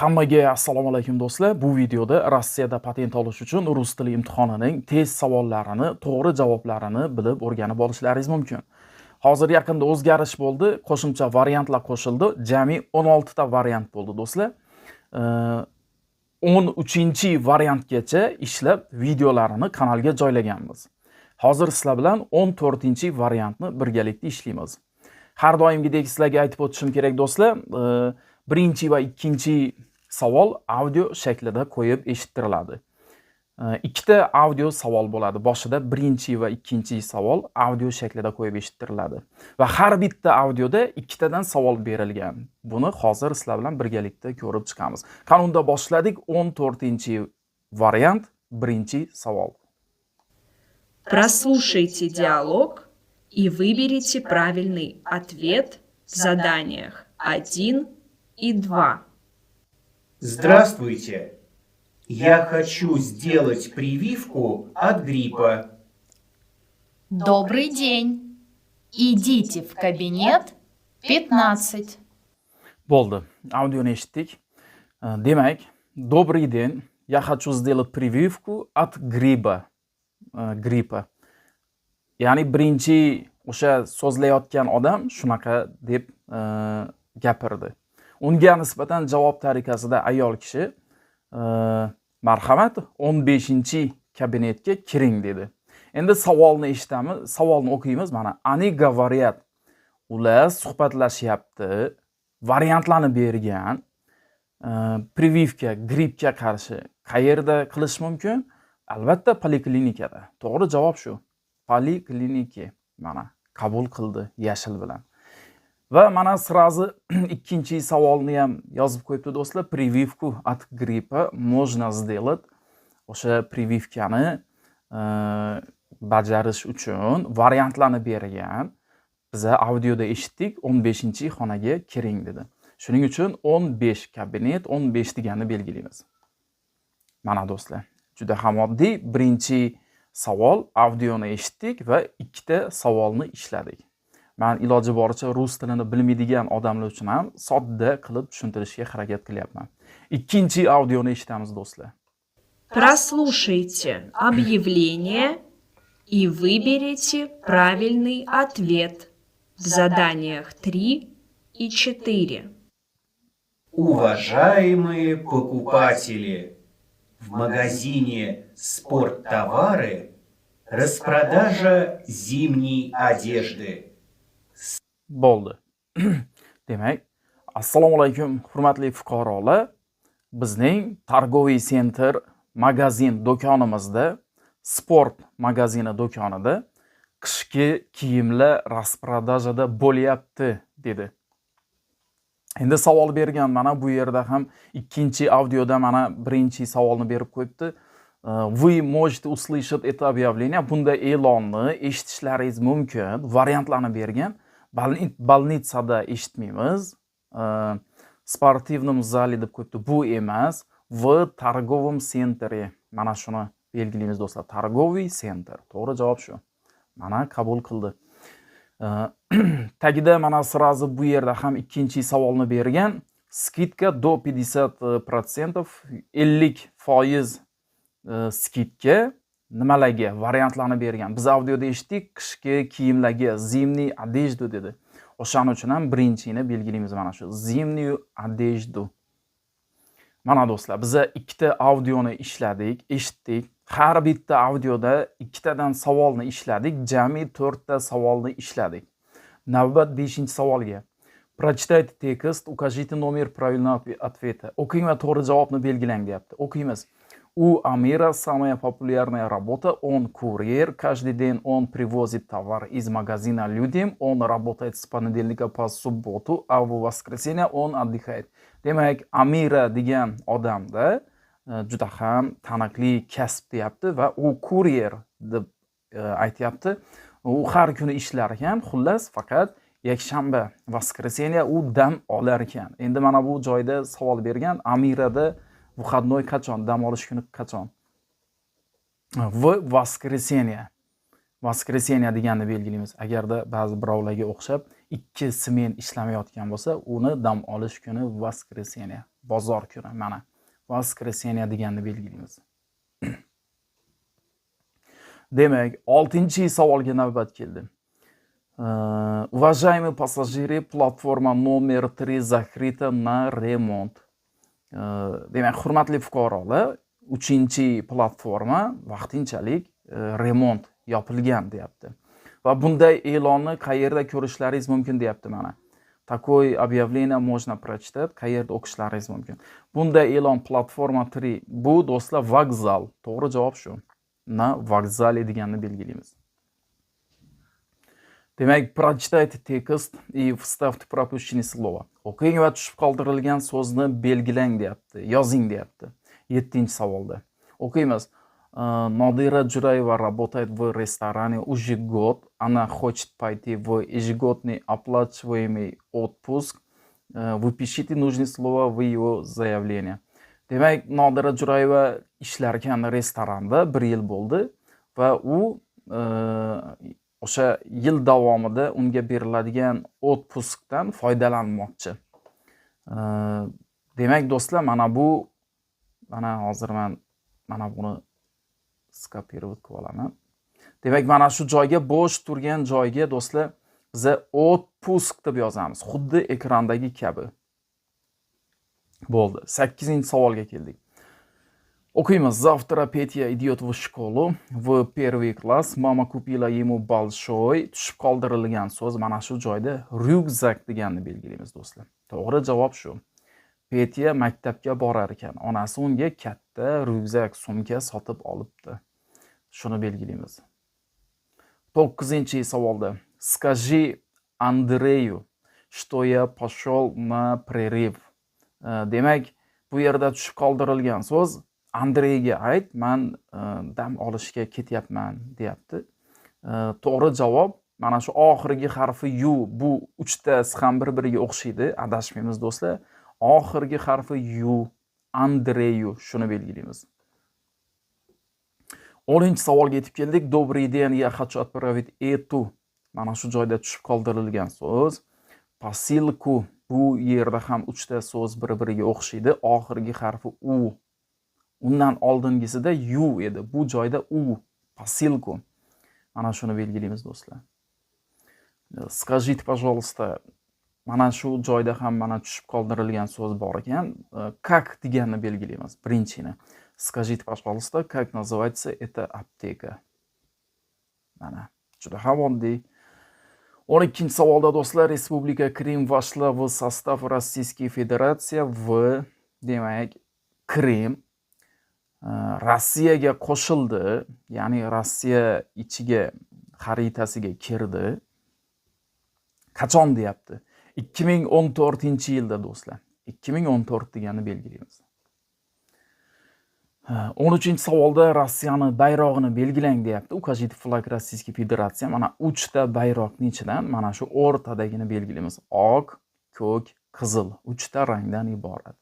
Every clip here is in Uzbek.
Hammaga assalomu alaykum do'stlar. Bu videoda Rossiyada patent olish uchun rus tili imtihonining test savollarini, to'g'ri javoblarini bilib o'rganib olishlaringiz mumkin. Hozir yaqinda o'zgarish bo'ldi, qo'shimcha variantlar qo'shildi. Jami 16 ta variant bo'ldi do'stlar. 13-variantgacha ishlab videolarini kanalga joylaganmiz. Hozir sizlar bilan 14-variantni birgalikda ishlaymiz. Har doimgidek sizlarga aytib o'tishim kerak do'stlar, birinchi va ikkinchi savol audio shaklida qo'yib eshittiriladi. Ikkita audio savol bo'ladi. Boshida birinchi va ikkinchi savol audio shaklida qo'yib eshittiriladi. Va har bitta audioda ikkitadan savol berilgan. Buni hozir sizlar bilan birgalikda ko'rib chiqamiz. Qanunda boshladik. 14-variant, birinchi savol. Прослушайте диалог и выберите правильный ответ в заданиях 1 и 2. Здравствуйте! Я хочу сделать прививку от гриппа. Добрый день. Идите в кабинет 15. Bo'ldi. Audioni eshitdik. Demak, Добрый день. Я хочу сделать прививку от гриппа. Grippa. Ya'ni birinchi o'sha so'zlayotgan odam shunaqa deb gapirdi. Unga nisbatan javob tariqasida ayol kishi marhamat 15-kabinetga kiring dedi. Endi savolni eshitamiz, savolni o'qiymiz. Mana они говорят, ular suhbatlashyapti, variantlarni bergan. Прививка, grippga qarshi qayerda qilish mumkin? Albatta poliklinikada. To'g'ri javob shu. Polikliniki. Mana qabul qildi yashil bilan. Va mana sразу ikkinchi savolni ham yozib qo'yibdi do'stlar. Прививку от гриппа можно сделать. O'sha прививкani bajarish uchun variantlarni bergan. Biz audioda eshitdik, 15-xonaga kiring dedi. Shuning uchun 15 kabinet, 15 deganni belgilaymiz. Mana do'stlar, juda ham oddiy. Birinchi savol audioni eshitdik va ikkita savolni ishladik. Men iloji boricha rus tilini bilmaydigan odamlar uchun ham sodda qilib tushuntirishga harakat qilyapman. Ikkinchi audioni eshitamiz do'stlar. Прослушайте объявление и выберите правильный ответ в заданиях 3 и 4. Уважаемые покупатели! В магазине «Спорттовары» распродажа зимней одежды. Bo'ldi. Demak, assalomu alaykum hurmatli fuqarolar. Bizning Targoviy Center magazin do'konimizda, sport magazini do'konida qishki kiyimlar rasprodajada bo'lyapti dedi. Endi savol bergan, mana bu yerda ham ikkinchi audioda mana birinchi savolni berib qo'yibdi. Вы можете услышать это объявление. Bunda e'lonni eshitishlaringiz mumkin. Variantlarni bergan. Bolnitsada eshitmaymiz. Sportivnom zali deb qo'yibdi. Bu emas. В торговом центре. Mana shuni belgilaymiz do'stlar. Targoviy center. To'g'ri javob shu. Mana qabul qildi. Tagida mana sразу bu yerda ham ikkinchi savolni bergan. Skidka do 50%, 50% skidka nimalarga variantlarni bergan. Biz audioda eshitdik, qishki kiyimlarga zimniy одежду dedi. O'shaning uchun ham birinchini belgilaymiz mana shu. Zimniy одежду. Mana do'stlar, biz ikkita audioni ishladik, eshitdik. Har bitta audioda ikkitadan savolni ishladik, jami 4 ta savolni ishladik. Navbat 5-savolga. Прочитайте текст, укажите номер правильного ответа. O'qing va to'g'ri javobni belgilang deyapti. O'qiymiz. У Амира самая популярная работа. Он курьер. Каждый день он привозит товар из магазина людям. Он работает с понедельника по субботу, а в воскресенье он отдыхает. Demak, Amira degan odamda juda ham taniqli kasb deyapti va u kuryer deb aytyapti. U har kuni ishlar ekan, xullas faqat yakshanba, воскресенье u dam olar ekan. Endi mana bu joyda savol bergan, Amirada выходной qachon, dam olish kuni qachon? В воскресенье. Воскресенье deganni belgilaymiz. Agarda ba'zi birovlarga o'xshab 2 smen ishlamayotgan bo'lsa, uni dam olish kuni воскресенье, bozor kuni. Mana воскресенье deganni belgilaymiz. Demak, 6-savolga navbat keldi. Уважаемые пассажиры, платформа номер 3 закрыта на ремонт. Demak, hurmatli fuqarolar, 3-platforma vaqtinchalik remont yopilgan deyapti. Va bunday e'lonni qayerda ko'rishlaringiz mumkin deyapti mana. Такое объявление можно прочитать, qayerda o'qishlaringiz mumkin. Bunday e'lon platforma 3 bu do'stlar vokzal. To'g'ri javob shu. Na vokzale deganni belgilaymiz. Demak, прочитайте текст и вставьте пропущенные слова. O'qing va tushib qoldirilgan so'zni belgilang deyapti, yozing deyapti. 7-savolda. O'qiymiz. Nodira Jurayeva работает в ресторане уже год. Она хочет пойти в ежегодный оплачиваемый отпуск. Выпишите нужные слова в ее заявление. Demak, Nodira Jurayeva ishlar ekan restoranda 1 yil bo'ldi va u o'sha yil davomida unga beriladigan отпускdan foydalanmoqchi. Demak, do'stlar, mana hozir men mana buni skopirovat qilib olaman. Demak, mana shu joyga bo'sh turgan joyga do'stlar biz отпуск deb yozamiz, xuddi ekrandagi kabi. Bo'ldi. 8-savolga keldik. O'qiymiz. Завтра Петя идет в школу, в первый класс. Mama купила ему большой. Tushib qoldirilgan so'z mana shu joyda ryukzak deganni belgilaymiz do'stlar. To'g'ri javob shu. Petya maktabga borar ekan. Onasi unga katta ryukzak sumka sotib olibdi. Shuni belgilaymiz. 9-savolda. Скажи Андрею, что я пошел на прерыв. Demak, bu yerda tushib qoldirilgan so'z Andreyga ayt, men dam olishga ketyapman deyapti. To'g'ri javob mana shu oxirgi harfi yu. Bu 3tasi ham bir-biriga o'xshaydi, adashmaymiz do'stlar. Oxirgi harfi yu, Andreyu, shuni belgilaymiz. 10-savolga yetib keldik. Добрый день, я хочу отправить эту. Mana shu joyda tushib qoldirilgan so'z посылку. Bu yerda ham 3ta so'z bir-biriga o'xshaydi. Oxirgi harfi u. Undan oldingisida yu edi. Bu joyda u, посылку. Mana shuni belgilaymiz do'stlar. Скажите, пожалуйста, mana shu joyda ham mana tushib qoldirilgan so'z bor ekan. Как deganni belgilaymiz. Birinchini. Скажите, пожалуйста, как называется эта аптека? Mana juda ham oddiy. 12-savolda do'stlar, Respublika Krim vashla v sostav Rossiyskiy Federatsiya v, demak, Krim Rossiyaga qo'shildi, ya'ni Rossiya ichiga xaritasiga kirdi. Qachon deyapti? 2014-yilda do'stlar. 2014 deganni belgilaymiz. 13-savolda Rossiyani bayrog'ini belgilang deyapti. Ukazite flag Rossiyskiy Federatsiya. Mana 3ta bayroqning ichidan mana shu o'rtadagini belgilaymiz. Oq, ko'k, qizil. 3ta rangdan iborat.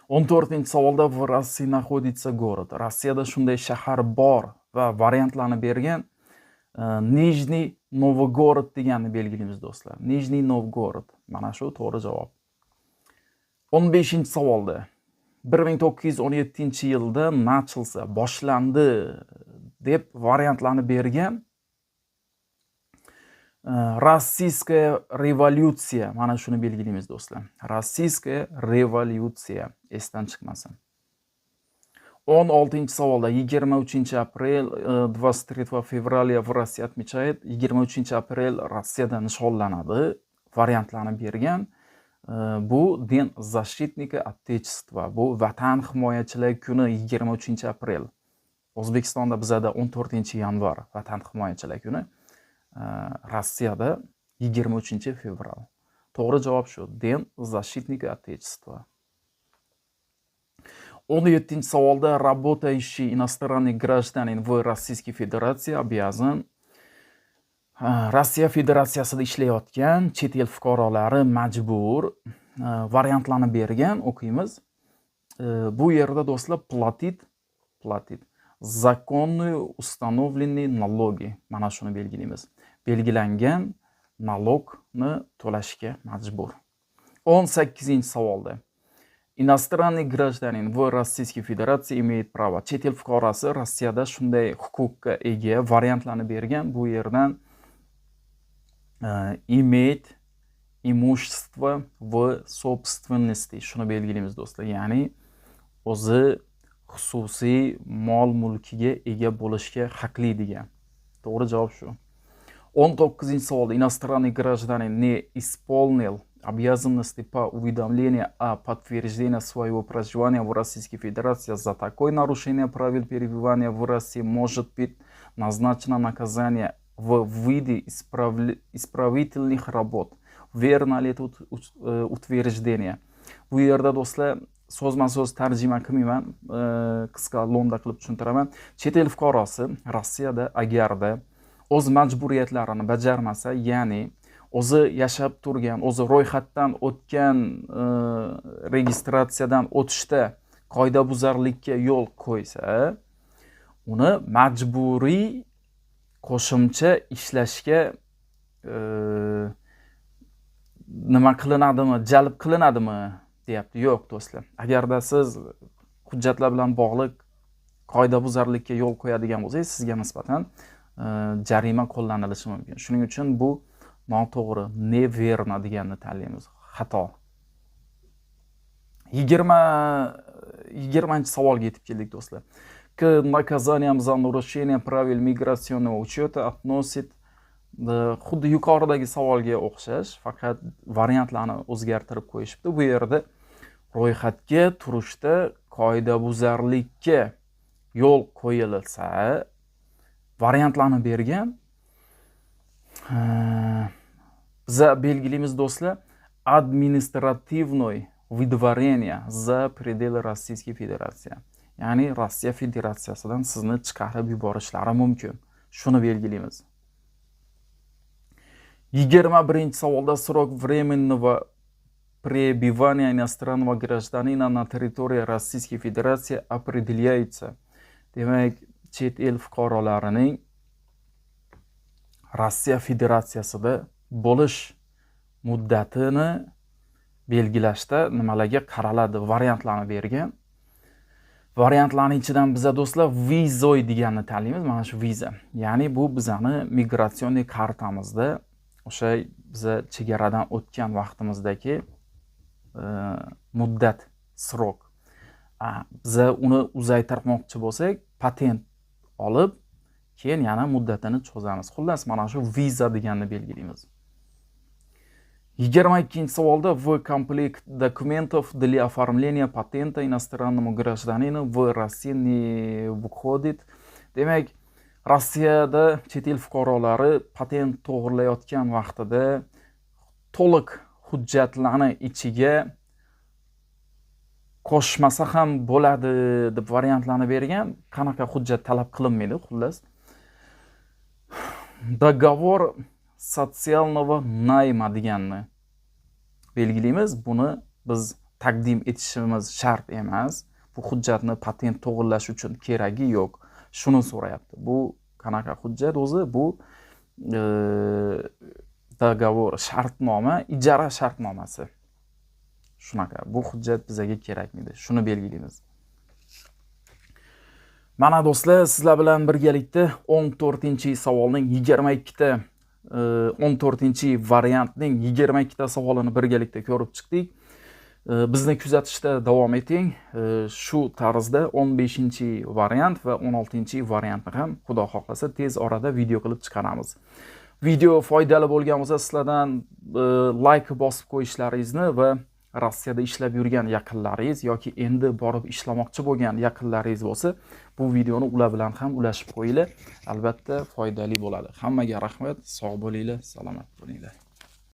14-savolda в России находится город. Rossiyada shunday shahar bor va variantlarni bergan. Nijniy Novgorod deganni belgilaymiz do'stlar. Nijniy Novgorod. Mana shu to'g'ri javob. 15-savolda 1917-yilda начался, boshlandi deb variantlarni bergan. Rossiyskaya revolyutsiya, mana shuni belgilaymiz do'stlar. Rossiyskaya revolyutsiya, esdan chiqmasin. 16-savolda 23-aprel 23 fevraля в России отмечает. 23-aprel Rossiyada nishonlanadi. Variantlarni bergan. Bu Den защитника Отечества. Bu Vatan himoyachilar kuni 23-aprel. O'zbekistonda bizada 14-yanvar Vatan himoyachilar kuni. Rossiyada 23-fevral. To'g'ri javob shu. Den защитника Отечества. 17-savolda работающий иностранный гражданин в Российской Federatsiya обязан. Rossiya Federatsiyasida ishlayotgan chet el fuqarolari majbur. Variantlarni bergan, o'qiymiz. Bu yerda do'stlar платит законные установленные налоги. Mana shuni belgilaymiz. belgilangan nalogni to'lashga majbur. 18-savolda. Иностранный гражданин в Российской Федерации имеет право. Chet el fuqarosi Rossiyada shunday huquqqa ega variantlarni bergan. Bu yerdan иметь имущество в собственности shuni belgilaymiz do'stlar. Ya'ni o'zi xususiy mol mulkiga ega bo'lishga haqli degan. To'g'ri javob shu. 19-savolda. Иностранный гражданин не исполнил обязанности по уведомлению о подтверждении своего проживания в Российской Федерации. За такое нарушение правил перебывания в России может быть назначено наказание в виде исправительных работ. Верно ли это утверждение? Bu yerda do'stlar so'zma-so'z tarjima qilmayman, qisqa lo'nda qilib tushuntiraman. Chet el fuqarosi Rossiyada agarda o'z majburiyatlarini bajarmasa, ya'ni o'zi yashab turgan, o'zi ro'yxatdan o'tgan registratsiyadan o'tishda qoidabuzarlikka yo'l qo'ysa, uni majburiy qo'shimcha ishlashga nima qilinadimi, jalb qilinadimi deyapti. Yo'q do'stlar. Agarda siz hujjatlar bilan bog'liq qoidabuzarlikka yo'l qo'yadigan bo'lsangiz, sizga nisbatan jarima qo'llanilishi mumkin. Shuning uchun bu noto'g'ri, neverno deganni tanlaymiz. Xato. 20-savolga yetib keldik do'stlar. К наказаниям за нарушение правил миграционного учета относит xuddi yuqoridagi savolga o'xshash, faqat variantlarni o'zgartirib qo'yishibdi. Bu yerda ro'yxatga turishda qoidabuzarlikka yo'l qo'yilsa, variantlarni bergan. Biza belgilaymiz do'stlar, administrativnoy выдворение за пределы Российской Federatsiya. Ya'ni Rossiya Federatsiyasidan sizni chiqarib yuborishlari mumkin. Shuni belgilaymiz. 21-savolda срок временного пребывания иностранного гражданина на территории Российской Federatsiya определяется. Demak, chet el fuqarolarining Rossiya Federatsiyasida bo'lish muddatini belgilashda nimalarga qaraladi variantlarni bergan. Variantlarning ichidan biza do'stlar vizoy deganni tanlaymiz. Mana shu viza. Ya'ni bu bizani migratsion kartamizda o'sha biza chegaradan o'tgan vaqtimizdagi muddat, srok. Biza uni uzaytirmoqchi bo'lsak, patent olib, keyin yana muddatini cho'zamiz. Xullas, mana shu viza deganni belgilaymiz. 22-savolda в комплект документов для оформления патента иностранному гражданину в России не входит. Demak, Rossiyada chet el fuqarolari patent to'g'rilayotgan vaqtida to'liq hujjatlarni ichiga qo'shmasa ham bo'ladi deb variantlarni bergan. Qanaqa hujjat talab qilinmaydi, xullas. Договор sotsialного найма deganni belgilaymiz. Buni biz taqdim etishimiz shart emas. Bu hujjatni patent to'g'rilash uchun keragi yo'q. Shuni so'rayapti. Bu qanaqa hujjat o'zi? Bu договор, shartnoma, ijara shartnomasi. Shunaqa. Bu hujjat bizga kerakmaydi. Shuni belgilaymiz. Mana do'stlar, sizlar bilan birgalikda 14-savolning 14-variantning 22 savolini birgalikda ko'rib chiqdik. Bizni kuzatishda davom eting. Shu tarzda 15-variant va 16-variantni ham xudo xohlasa tez orada video qilib chiqaramiz. Video foydali bo'lgan bo'lsa, sizlardan like bosib qo'yishlaringizni va Rossiyada ishlab yurgan yaqinlaringiz yoki endi borib ishlamoqchi bo'lgan yaqinlaringiz bo'lsa, bu videoni ular bilan ham ulashib qo'yinglar. Albatta foydali bo'ladi. Hammaga rahmat, sog' bo'linglar, salomat bo'linglar.